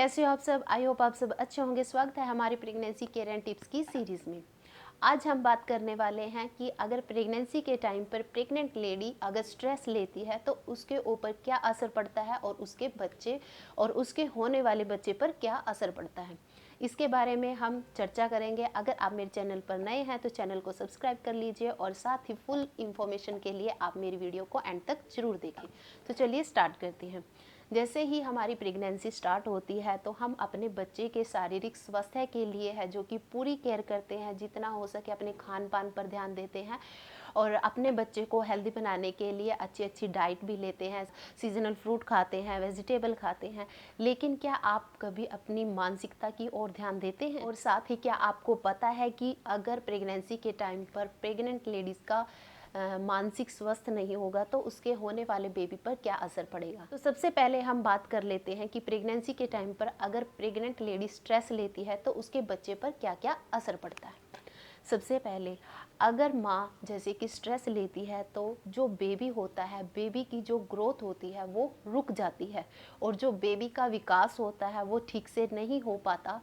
कैसे हो आप सब? आई होप आप सब अच्छे होंगे। स्वागत है हमारी प्रेगनेंसी केयर एंड टिप्स की सीरीज़ में। आज हम बात करने वाले हैं कि अगर प्रेगनेंसी के टाइम पर प्रेग्नेंट लेडी अगर स्ट्रेस लेती है तो उसके ऊपर क्या असर पड़ता है और उसके बच्चे और उसके होने वाले बच्चे पर क्या असर पड़ता है, इसके बारे में हम चर्चा करेंगे। अगर आप मेरे चैनल पर नए हैं तो चैनल को सब्सक्राइब कर लीजिए और साथ ही फुल इन्फॉर्मेशन के लिए आप मेरी वीडियो को एंड तक जरूर देखें। तो चलिए स्टार्ट करते हैं। जैसे ही हमारी प्रेगनेंसी स्टार्ट होती है तो हम अपने बच्चे के शारीरिक स्वास्थ्य के लिए है जो कि पूरी केयर करते हैं, जितना हो सके अपने खान पान पर ध्यान देते हैं और अपने बच्चे को हेल्दी बनाने के लिए अच्छी अच्छी डाइट भी लेते हैं, सीजनल फ्रूट खाते हैं, वेजिटेबल खाते हैं। लेकिन क्या आप कभी अपनी मानसिकता की ओर ध्यान देते हैं? और साथ ही क्या आपको पता है कि अगर प्रेगनेंसी के टाइम पर प्रेग्नेंट लेडीज़ का मानसिक स्वस्थ नहीं होगा तो उसके होने वाले बेबी पर क्या असर पड़ेगा? तो सबसे पहले हम बात कर लेते हैं कि प्रेगनेंसी के टाइम पर अगर प्रेग्नेंट लेडी स्ट्रेस लेती है तो उसके बच्चे पर क्या क्या असर पड़ता है। सबसे पहले अगर माँ जैसे कि स्ट्रेस लेती है तो जो बेबी होता है, बेबी की जो ग्रोथ होती है वो रुक जाती है और जो बेबी का विकास होता है वो ठीक से नहीं हो पाता।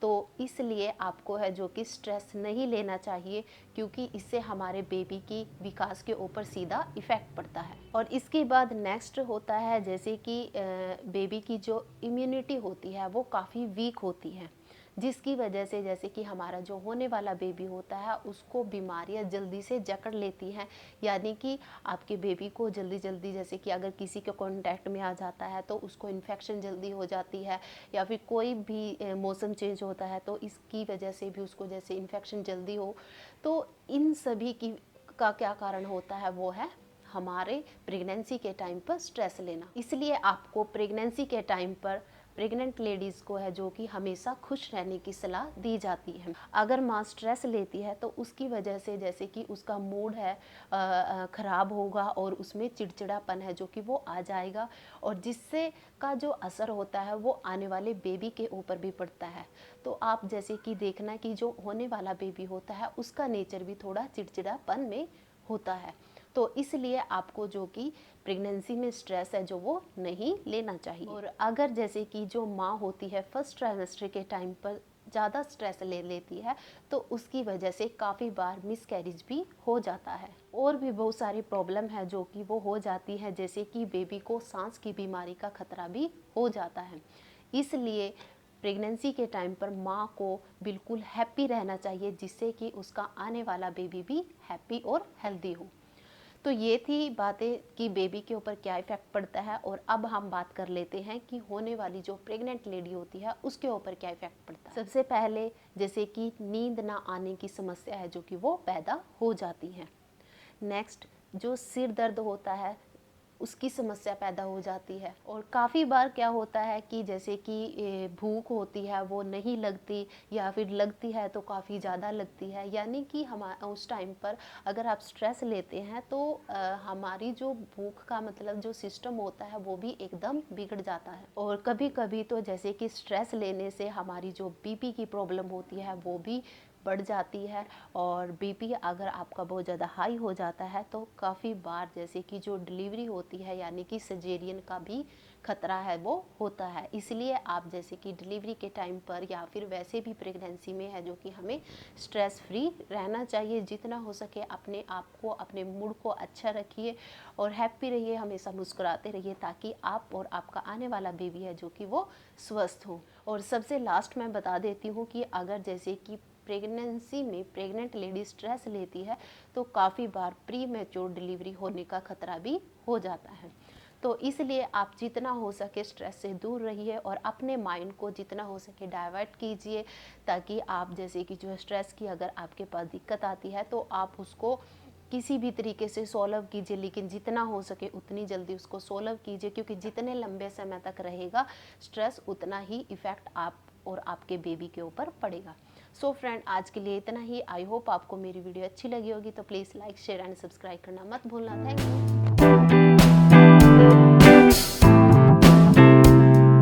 तो इसलिए आपको है जो कि स्ट्रेस नहीं लेना चाहिए, क्योंकि इससे हमारे बेबी की विकास के ऊपर सीधा इफ़ेक्ट पड़ता है। और इसके बाद नेक्स्ट होता है जैसे कि बेबी की जो इम्यूनिटी होती है वो काफ़ी वीक होती है, जिसकी वजह से जैसे कि हमारा जो होने वाला बेबी होता है उसको बीमारियां जल्दी से जकड़ लेती हैं। यानी कि आपके बेबी को जल्दी जल्दी जैसे कि अगर किसी के कांटेक्ट में आ जाता है तो उसको इन्फेक्शन जल्दी हो जाती है, या फिर कोई भी मौसम चेंज होता है तो इसकी वजह से भी उसको जैसे इन्फेक्शन जल्दी हो। तो इन सभी की का क्या कारण होता है, वो है हमारे प्रेगनेंसी के टाइम पर स्ट्रेस लेना। इसलिए आपको प्रेगनेंसी के टाइम पर प्रेग्नेंट लेडीज़ को है जो कि हमेशा खुश रहने की सलाह दी जाती है। अगर माँ स्ट्रेस लेती है तो उसकी वजह से जैसे कि उसका मूड है ख़राब होगा और उसमें चिड़चिड़ापन है जो कि वो आ जाएगा, और जिससे का जो असर होता है वो आने वाले बेबी के ऊपर भी पड़ता है। तो आप जैसे कि देखना कि जो होने वाला बेबी होता है उसका नेचर भी थोड़ा चिड़चिड़ापन में होता है। तो इसलिए आपको जो कि प्रेगनेंसी में स्ट्रेस है जो वो नहीं लेना चाहिए। और अगर जैसे कि जो माँ होती है फर्स्ट ट्राइमेस्टर के टाइम पर ज़्यादा स्ट्रेस ले लेती है तो उसकी वजह से काफ़ी बार मिसकैरेज भी हो जाता है, और भी बहुत सारी प्रॉब्लम है जो कि वो हो जाती है, जैसे कि बेबी को सांस की बीमारी का खतरा भी हो जाता है। इसलिए प्रेगनेंसी के टाइम पर माँ को बिल्कुल हैप्पी रहना चाहिए, जिससे कि उसका आने वाला बेबी भी हैप्पी और हेल्दी हो। तो ये थी बातें कि बेबी के ऊपर क्या इफ़ेक्ट पड़ता है, और अब हम बात कर लेते हैं कि होने वाली जो प्रेग्नेंट लेडी होती है उसके ऊपर क्या इफ़ेक्ट पड़ता है। सबसे पहले जैसे कि नींद ना आने की समस्या है जो कि वो पैदा हो जाती है। नेक्स्ट जो सिर दर्द होता है उसकी समस्या पैदा हो जाती है। और काफ़ी बार क्या होता है कि जैसे कि भूख होती है वो नहीं लगती, या फिर लगती है तो काफ़ी ज़्यादा लगती है। यानी कि हम उस टाइम पर अगर आप स्ट्रेस लेते हैं तो हमारी जो भूख का मतलब जो सिस्टम होता है वो भी एकदम बिगड़ जाता है। और कभी कभी तो जैसे कि स्ट्रेस लेने से हमारी जो बीपी की प्रॉब्लम होती है वो भी बढ़ जाती है, और बीपी अगर आपका बहुत ज़्यादा हाई हो जाता है तो काफ़ी बार जैसे कि जो डिलीवरी होती है यानी कि सजेरियन का भी खतरा है वो होता है। इसलिए आप जैसे कि डिलीवरी के टाइम पर या फिर वैसे भी प्रेगनेंसी में है जो कि हमें स्ट्रेस फ्री रहना चाहिए। जितना हो सके अपने आप को, अपने मूड को अच्छा रखिए और हैप्पी रहिए, हमेशा मुस्कुराते रहिए, ताकि आप और आपका आने वाला बेबी है जो कि वो स्वस्थ हो। और सबसे लास्ट मैं बता देती हूँ कि अगर जैसे कि प्रेगनेंसी में प्रेग्नेंट लेडी स्ट्रेस लेती है तो काफ़ी बार प्री मैच्योर डिलीवरी होने का खतरा भी हो जाता है। तो इसलिए आप जितना हो सके स्ट्रेस से दूर रहिए और अपने माइंड को जितना हो सके डाइवर्ट कीजिए, ताकि आप जैसे कि जो स्ट्रेस की अगर आपके पास दिक्कत आती है तो आप उसको किसी भी तरीके से सॉल्व कीजिए, लेकिन जितना हो सके उतनी जल्दी उसको सॉल्व कीजिए, क्योंकि जितने लंबे समय तक रहेगा स्ट्रेस उतना ही इफ़ेक्ट आप और आपके बेबी के ऊपर पड़ेगा। सो फ्रेंड, आज के लिए इतना ही। आई होप आपको मेरी वीडियो अच्छी लगी होगी, तो please like share and subscribe करना मत भूलना। Thank you.